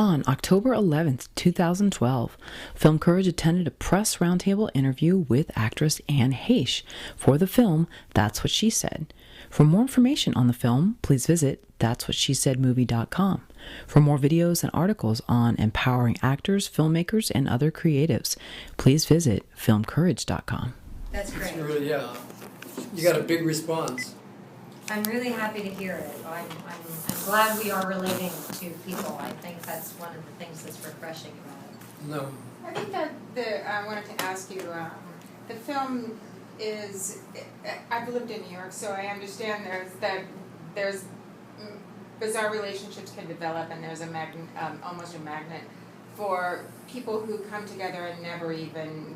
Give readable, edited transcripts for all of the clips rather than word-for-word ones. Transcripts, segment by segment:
On October 11th, 2012, Film Courage attended a press roundtable interview with actress Anne Heche for the film That's What She Said. For more information on the film, please visit that'swhatshesaidmovie.com. For more videos and articles on empowering actors, filmmakers, and other creatives, please visit filmcourage.com. That's great. Really, yeah. You got a big response. I'm really happy to hear it. I'm glad we are relating to people. I think that's one of the things that's refreshing about it. No. I think that I wanted to ask you, the film is, I've lived in New York, so I understand there's bizarre relationships can develop, and there's almost a magnet for people who come together and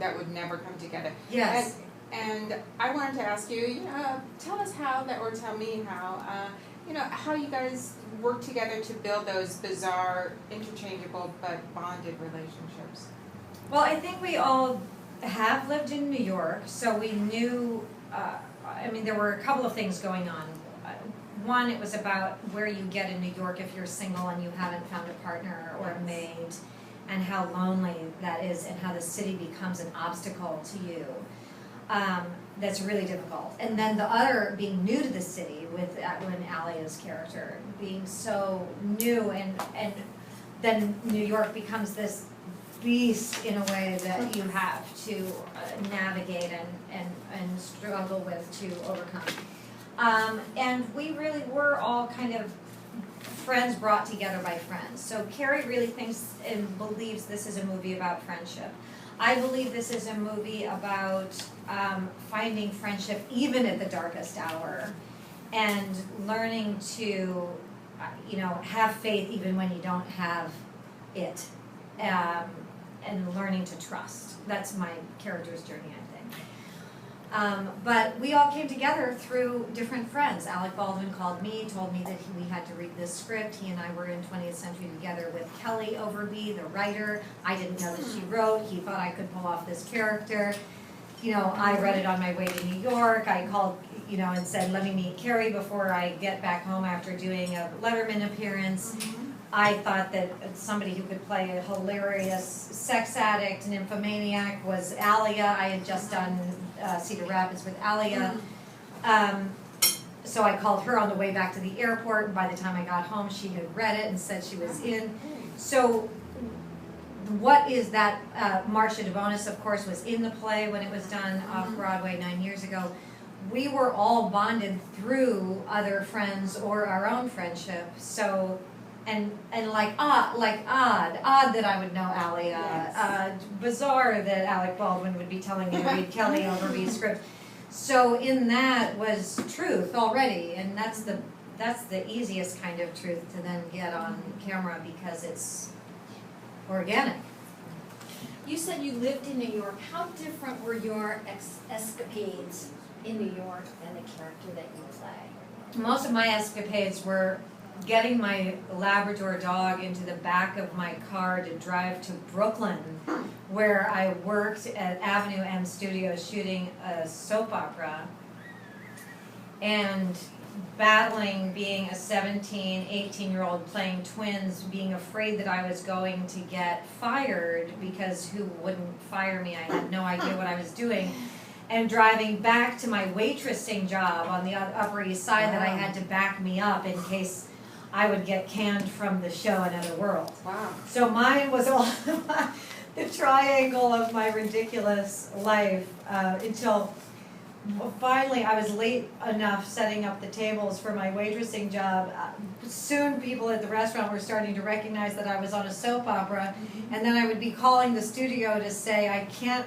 that would never come together. Yes. And I wanted to ask you, tell us how, or tell me how, how you guys work together to build those bizarre, interchangeable, but bonded relationships. Well, I think we all have lived in New York, so we knew, there were a couple of things going on. One, it was about where you get in New York if you're single and you haven't found a partner or a mate, and how lonely that is, and how the city becomes an obstacle to you. That's really difficult. And then the other, being new to the city with Alia's character being so new, and then New York becomes this beast in a way that you have to navigate and struggle with to overcome. And we really were all kind of friends brought together by friends. So Carrie really thinks and believes this is a movie about friendship. I believe this is a movie about finding friendship even at the darkest hour, and learning to, have faith even when you don't have it, and learning to trust. That's my character's journey, I think. But we all came together through different friends. Alec Baldwin called me, told me that we had to read this script. He and I were in 20th Century together with Kelly Overby, the writer. I didn't know that she wrote. He thought I could pull off this character. I read it on my way to New York. I called, and said, let me meet Carrie before I get back home after doing a Letterman appearance. Mm-hmm. I thought that somebody who could play a hilarious sex addict, nymphomaniac, was Alia. I had just done Cedar Rapids with Alia. So I called her on the way back to the airport, and by the time I got home, she had read it and said she was in. So what is that? Marcia DeBonis, of course, was in the play when it was done off-Broadway 9 years ago. We were all bonded through other friends or our own friendship. So, and odd that I would know Alia. Yes. Bizarre that Alec Baldwin would be telling me to read Kelly Overby's script. So in that was truth already, and that's the easiest kind of truth to then get on camera because it's organic. You said you lived in New York. How different were your escapades in New York than the character that you play? Most of my escapades were getting my Labrador dog into the back of my car to drive to Brooklyn, where I worked at Avenue M Studios shooting a soap opera, and battling being a 17, 18-year-old playing twins, being afraid that I was going to get fired because who wouldn't fire me? I had no idea what I was doing. And driving back to my waitressing job on the Upper East Side that I had to back me up in case I would get canned from the show Another World. Wow. So mine was all the triangle of my ridiculous life until finally I was late enough setting up the tables for my waitressing job. Soon people at the restaurant were starting to recognize that I was on a soap opera, and then I would be calling the studio to say, I can't,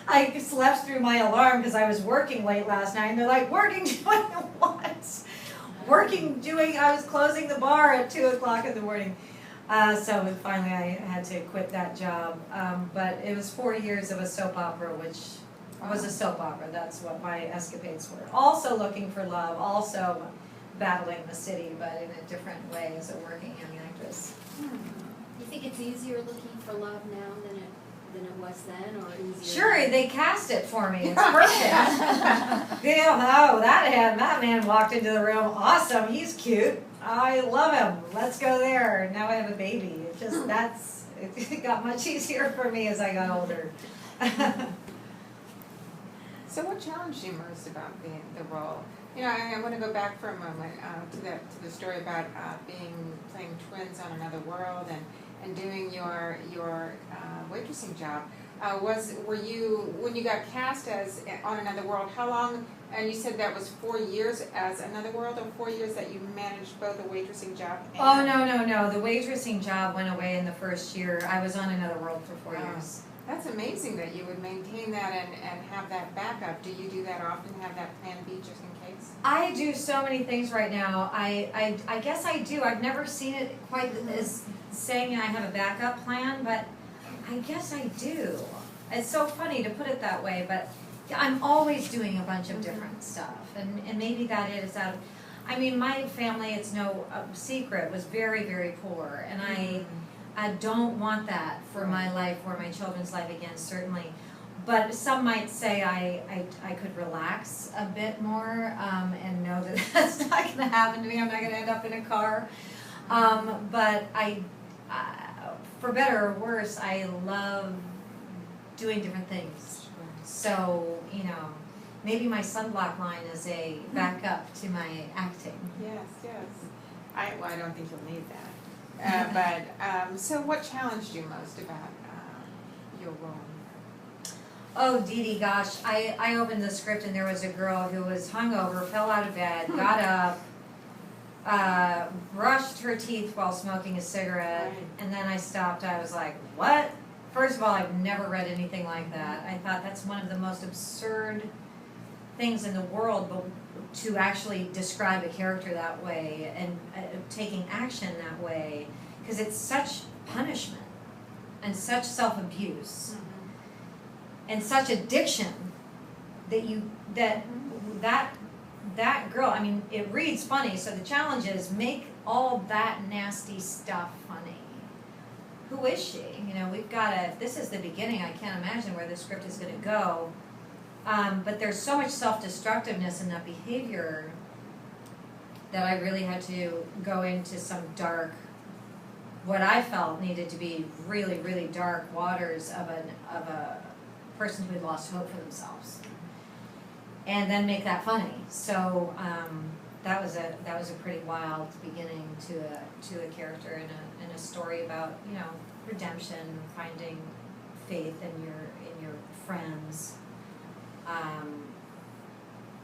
I slept through my alarm because I was working late last night, and they're like, working doing what? I was closing the bar at 2 o'clock in the morning. So finally I had to quit that job. But it was 4 years of a soap opera, which was a soap opera. That's what my escapades were. Also looking for love, also battling the city, but in a different way as a working young actress. You think it's easier looking for love now than it was then, or easier? Sure, they cast it for me. It's perfect. That man walked into the room. Awesome, he's cute. I love him. Let's go there. Now I have a baby. It just it got much easier for me as I got older. So what challenged you most about the role? You know, I want to go back for a moment to the story about playing twins on Another World and doing your waitressing job. Were you, when you got cast as on Another World, how long? And you said that was 4 years as Another World, or 4 years that you managed both a waitressing job? Oh, no. The waitressing job went away in the first year. I was on Another World for 4 years. That's amazing that you would maintain that and have that backup. Do you do that often, have that plan B just in case? I do so many things right now. I guess I do. I've never seen it quite as saying I have a backup plan, but I guess I do. It's so funny to put it that way, but I'm always doing a bunch of different stuff, and maybe that is out of, I mean, my family, it's no secret, was very, very poor, and I don't want that for my life or my children's life again, certainly. But some might say I could relax a bit more and know that that's not going to happen to me. I'm not going to end up in a car. But for better or worse, I love doing different things. So, you know, maybe my sunblock line is a backup to my acting. Yes. I don't think you'll need that. So what challenged you most about your role? Oh, Dee Dee, gosh, I opened the script and there was a girl who was hungover, fell out of bed, got up, brushed her teeth while smoking a cigarette, Right. and then I stopped. I was like, what? First of all, I've never read anything like that. I thought that's one of the most absurd things in the world, but to actually describe a character that way and taking action that way, because it's such punishment and such self-abuse and such addiction that that girl, I mean, it reads funny, so the challenge is make all that nasty stuff funny. Who is she? You know, we've got to, this is the beginning, I can't imagine where the script is going to go. But there's so much self-destructiveness in that behavior that I really had to go into some dark, what I felt needed to be really, really dark waters of a person who had lost hope for themselves, and then make that funny. So that was a pretty wild beginning to a character in a story about, you know, redemption, finding faith in your friends.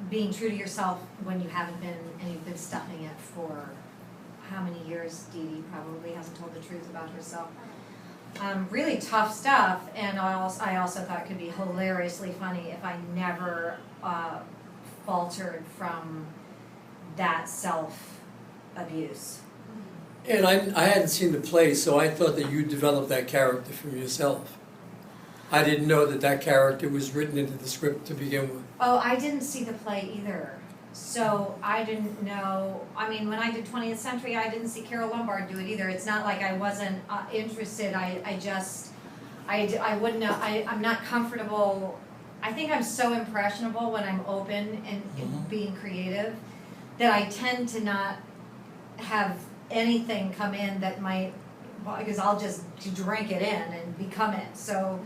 Being true to yourself when you haven't been, and you've been stuffing it for how many years? Dee Dee probably hasn't told the truth about herself. Really tough stuff, and I also thought it could be hilariously funny if I never faltered from that self-abuse. And I hadn't seen the play, so I thought that you developed that character from yourself. I didn't know that character was written into the script to begin with. Oh, I didn't see the play either. So I didn't know, I mean, when I did 20th Century, I didn't see Carol Lombard do it either. It's not like I wasn't interested. I wouldn't know, I'm not comfortable. I think I'm so impressionable when I'm open and being creative that I tend to not have anything come in that might, because I'll just drink it in and become it. So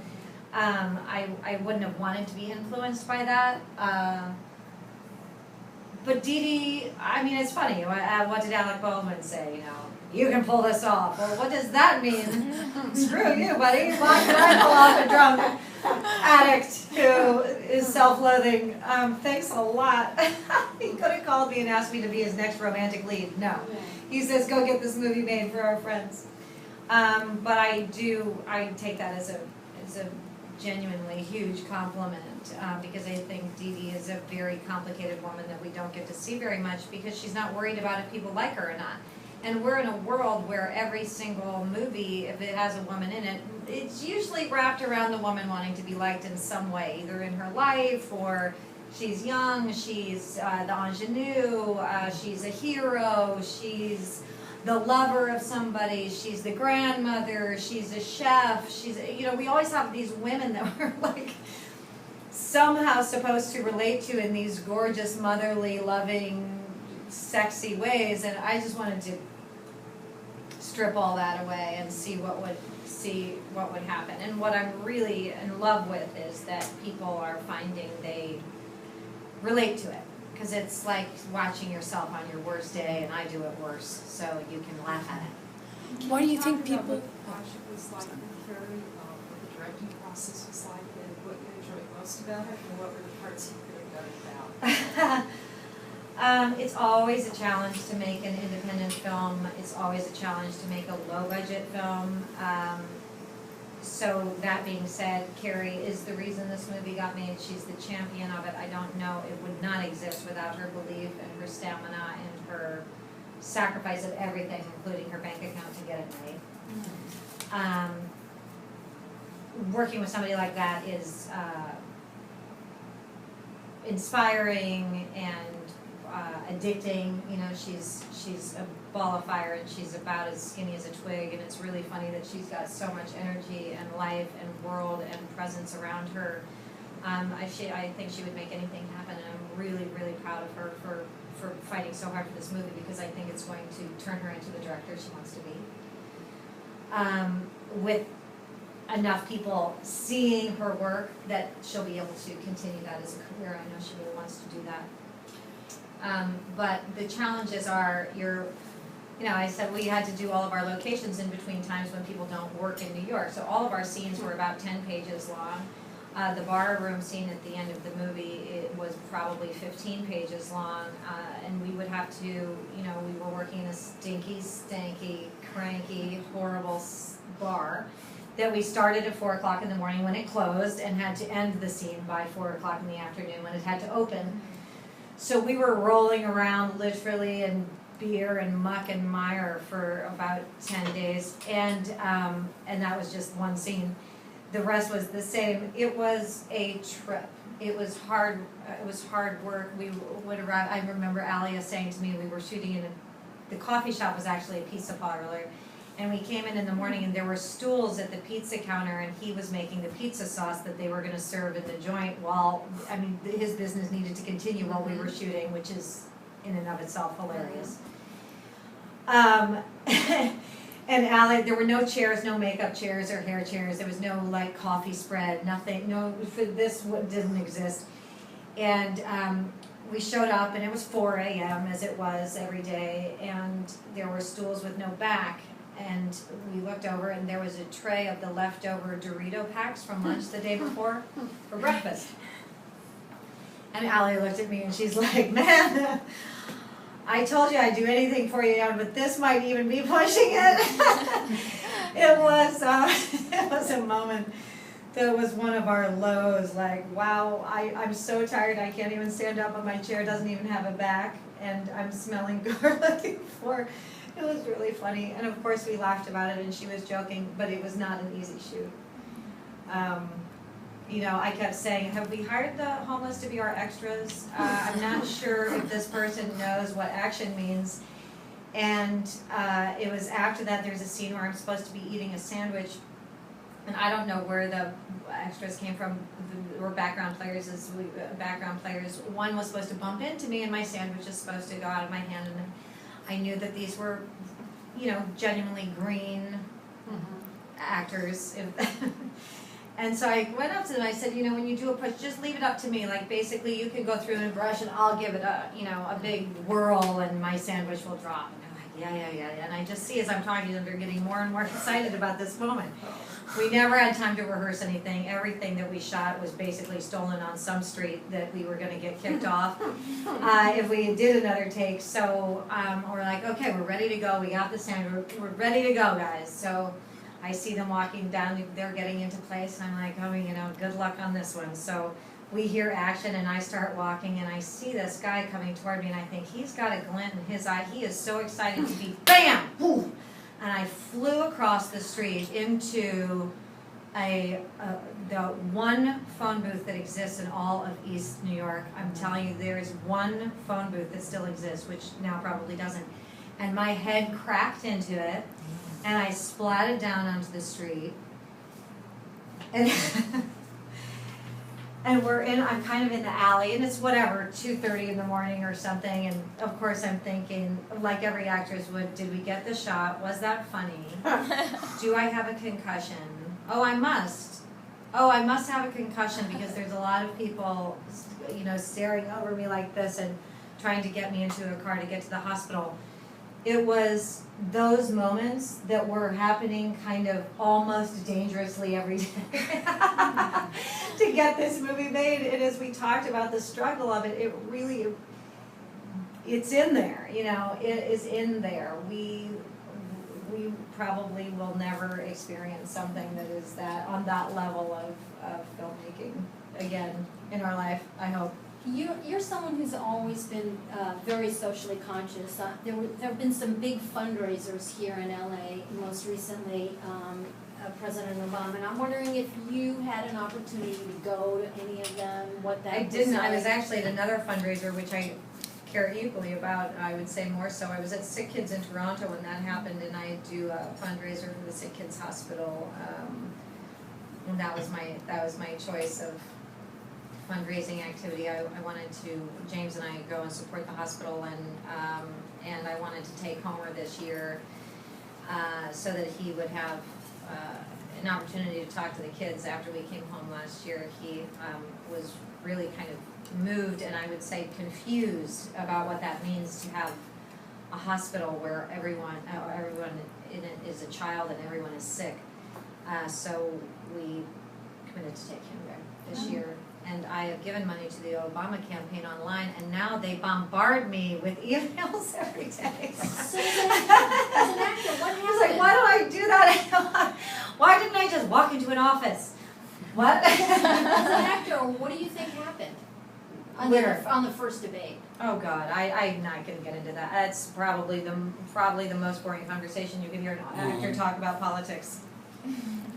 I wouldn't have wanted to be influenced by that. But Dee Dee, I mean, it's funny. What did Alec Baldwin say? You know, you can pull this off. Well, what does that mean? Screw you, buddy. Why can I pull off a drunk addict who is self-loathing? Thanks a lot. He could have called me and asked me to be his next romantic lead. No. He says, go get this movie made for our friends. But I take that as a genuinely huge compliment, because I think Dee Dee is a very complicated woman that we don't get to see very much because she's not worried about if people like her or not. And we're in a world where every single movie, if it has a woman in it, it's usually wrapped around the woman wanting to be liked in some way, either in her life or she's young, she's the ingenue, she's a hero, she's the lover of somebody, she's the grandmother, she's a chef, she's, you know, we always have these women that we're like somehow supposed to relate to in these gorgeous, motherly, loving sexy ways, and I just wanted to strip all that away and see what would happen. And what I'm really in love with is that people are finding they relate to it, because it's like watching yourself on your worst day, and I do it worse, so you can laugh at it. Why do you think people? What the project was like with Carrie, what the directing process was like, and what you enjoyed most about it, and what were the parts you could have done without? It's always a challenge to make an independent film. It's always a challenge to make a low-budget film. So that being said, Carrie is the reason this movie got made. She's the champion of it. I don't know, it would not exist without her belief and her stamina and her sacrifice of everything, including her bank account, to get it made. Working with somebody like that is inspiring and addicting. You know, she's a ball of fire, and she's about as skinny as a twig, and it's really funny that she's got so much energy and life and world and presence around her. I think she would make anything happen, and I'm really, really proud of her for fighting so hard for this movie, because I think it's going to turn her into the director she wants to be. With enough people seeing her work, that she'll be able to continue that as a career. I know she really wants to do that. But the challenges are, I said we had to do all of our locations in between times when people don't work in New York. So all of our scenes were about 10 pages long. The bar room scene at the end of the movie, it was probably 15 pages long. And we would have to, we were working in a stinky, stanky, cranky, horrible bar that we started at 4 o'clock in the morning when it closed, and had to end the scene by 4 o'clock in the afternoon when it had to open. So we were rolling around literally in beer and muck and mire for about 10 days, and that was just one scene. The rest was the same. It was a trip. It was hard. It was hard work. We would arrive. I remember Alia saying to me, we were shooting in the coffee shop was actually a pizza parlor, and we came in the morning, and there were stools at the pizza counter, and he was making the pizza sauce that they were going to serve in the joint while, his business needed to continue while we were shooting, which is in and of itself hilarious. And Allie, there were no chairs, no makeup chairs or hair chairs. There was no coffee spread, nothing. No, this didn't exist. And we showed up, and it was 4 a.m. as it was every day, and there were stools with no back. And we looked over, and there was a tray of the leftover Dorito packs from lunch the day before for breakfast. And Allie looked at me, and she's like, "Man, I told you I'd do anything for you, but this might even be pushing it." It was a moment that was one of our lows. Like, wow, I'm so tired I can't even stand up, and my chair doesn't even have a back, and I'm smelling garlic floor. It was really funny, and of course we laughed about it, and she was joking, but it was not an easy shoot. I kept saying, have we hired the homeless to be our extras? I'm not sure if this person knows what action means. And it was after that, there's a scene where I'm supposed to be eating a sandwich, and I don't know where the extras came from. We're background players. One was supposed to bump into me, and my sandwich is supposed to go out of my hand, and I knew that these were, genuinely green actors. And so I went up to them, I said, when you do a push, just leave it up to me. Like, basically, you can go through and brush, and I'll give it a big whirl, and my sandwich will drop. And they're like, yeah. And I just see as I'm talking to them, they're getting more and more excited about this moment. We never had time to rehearse anything. Everything that we shot was basically stolen on some street that we were going to get kicked off if we did another take. So we're like, okay, we're ready to go. We got the sandwich. We're ready to go, guys. So I see them walking down. They're getting into place. And I'm like, good luck on this one. So we hear action, and I start walking, and I see this guy coming toward me, and I think he's got a glint in his eye. He is so excited to be, bam! Boom! And I flew across the street into the one phone booth that exists in all of East New York. I'm telling you, there is one phone booth that still exists, which now probably doesn't. And my head cracked into it, and I splatted down onto the street. And And I'm kind of in the alley, and it's whatever, 2:30 in the morning or something, and of course I'm thinking, like every actress would, did we get the shot? Was that funny? Do I have a concussion? Oh, I must. Oh, I must have a concussion because there's a lot of people, staring over me like this and trying to get me into a car to get to the hospital. It was those moments that were happening kind of almost dangerously every day to get this movie made. And as we talked about the struggle of it, it's in there, it is in there. We probably will never experience something that is on that level of filmmaking again in our life, I hope. You're someone who's always been very socially conscious. There have been some big fundraisers here in LA, most recently President Obama, and I'm wondering if you had an opportunity to go to any of them, what that I was didn't. like. I was actually at another fundraiser, which I care equally about, I would say more so. I was at Sick Kids in Toronto when that happened, and I do a fundraiser for the Sick Kids Hospital, and that was my choice of fundraising activity. I wanted to, James and I go and support the hospital, and I wanted to take Homer this year so that he would have an opportunity to talk to the kids after we came home last year. He was really kind of moved and I would say confused about what that means to have a hospital where everyone in it is a child and everyone is sick. So we committed to take him there this year. And I have given money to the Obama campaign online, and now they bombard me with emails every day. So as an actor, what happened? I was like, why do I do that? Why didn't I just walk into an office? What? As an actor, what do you think happened on the first debate? Oh God, I'm not going to get into that. That's probably the most boring conversation you can hear an actor talk about politics.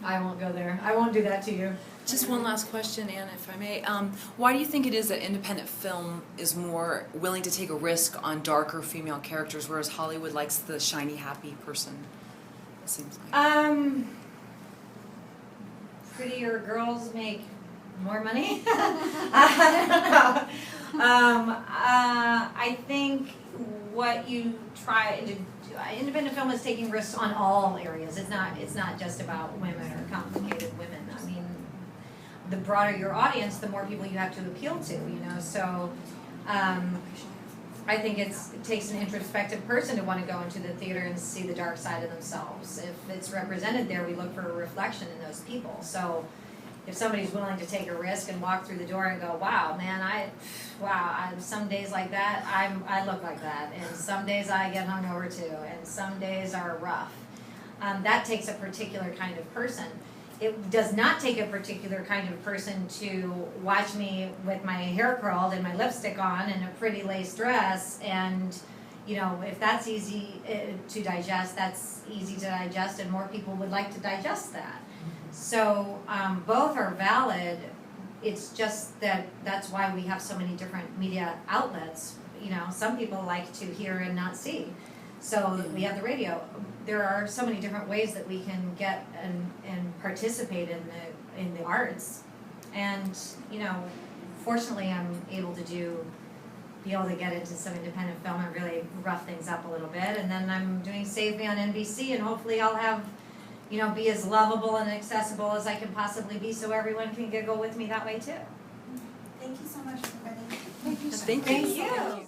I won't go there. I won't do that to you. Just one last question, Anne, if I may. Why do you think it is that independent film is more willing to take a risk on darker female characters, whereas Hollywood likes the shiny, happy person, it seems like? Prettier girls make more money? I don't know. I think what you try to do, independent film is taking risks on all areas. It's not just about women or complicated women. I mean, the broader your audience, the more people you have to appeal to, so I think it takes an introspective person to want to go into the theater and see the dark side of themselves. If it's represented there, we look for a reflection in those people. So if somebody's willing to take a risk and walk through the door and go, wow, man, some days like that, I look like that, and some days I get hungover too, and some days are rough. That takes a particular kind of person. It does not take a particular kind of person to watch me with my hair curled and my lipstick on and a pretty lace dress, and if that's easy to digest, that's easy to digest, and more people would like to digest that. So both are valid. It's just that's why we have so many different media outlets. Some people like to hear and not see. So we have the radio. There are so many different ways that we can get and participate in the arts. And fortunately, I'm able to be able to get into some independent film and really rough things up a little bit. And then I'm doing Save Me on NBC, and hopefully I'll have be as lovable and accessible as I can possibly be, so everyone can giggle with me that way too. Thank you so much for coming. Thank you. Thank you.